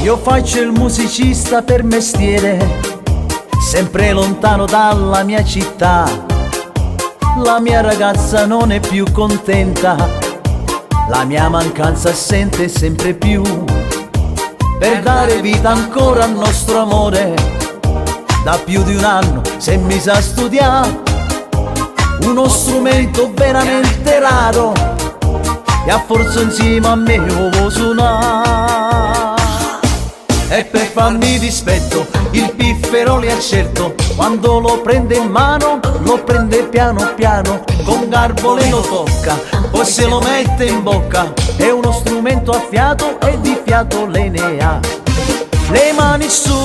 Io faccio il musicista per mestiere, sempre lontano dalla mia città. La mia ragazza non è più contenta, la mia mancanza sente sempre più. Per dare vita ancora al nostro amore, da più di un anno si è messa a studiare uno strumento veramente raro, e a forza insieme a me lo vuoi suonare. E per farmi dispetto il piffero le accerto, quando lo prende in mano lo prende piano piano, con garbo le lo tocca, poi se lo mette in bocca. È uno strumento a fiato e di fiato le ne ha. Le mani su,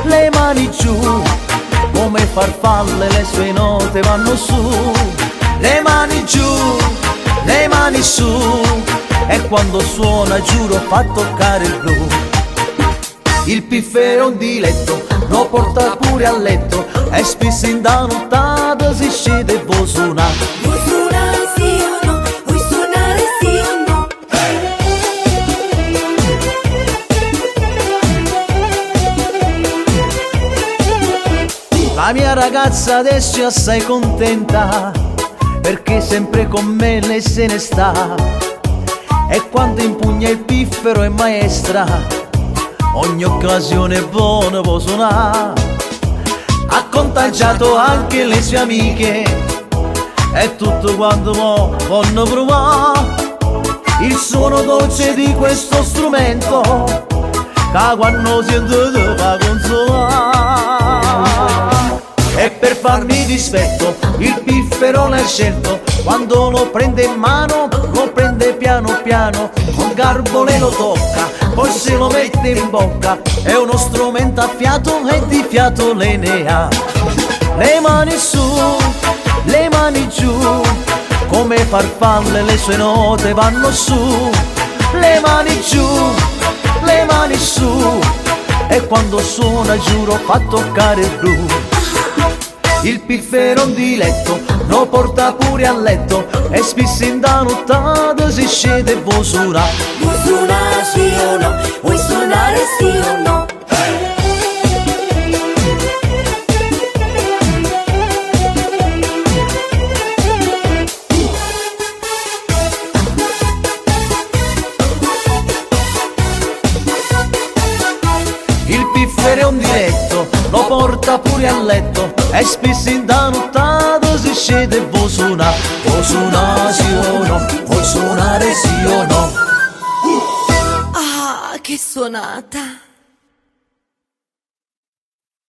le mani giù, come farfalle le sue note vanno su. Le mani giù, le mani su, e quando suona giuro fa toccare il blu. Il piffero è un diletto, lo porta pure a letto, e spesso in da nottata si scende e vuoi suonare. Vuoi suonare sì o no? Vuoi suonare sì o no? La mia ragazza adesso è assai contenta, perché sempre con me lei se ne sta. E quando impugna il piffero è maestra, ogni occasione buona può suonare. Ha contagiato anche le sue amiche, e tutto quanto mo vogliono provare il suono dolce di questo strumento, che quando sento fa consolare. E per farmi dispetto il piffero l'ha scelto, quando lo prende in mano lo prende piano piano, con garbo le lo tocca, poi se lo mette in bocca. È uno strumento a fiato e di fiato le ne ha. Le mani su, le mani giù, come farfalle le sue note vanno su. Le mani giù, le mani su, e quando suona giuro fa toccare il blu. Il piffero è un diletto, lo porta pure a letto, e spesso in da nottata si scende e vuoi suonare. Vuoi suonare sì o no? Vuoi suonare sì o no? Il piffero è un diletto, lo porta pure a letto, e spesso in da nottata si scende e vuoi suonare. Vuoi suonare sì o no? Vuoi suonare sì o no? Ah, che suonata!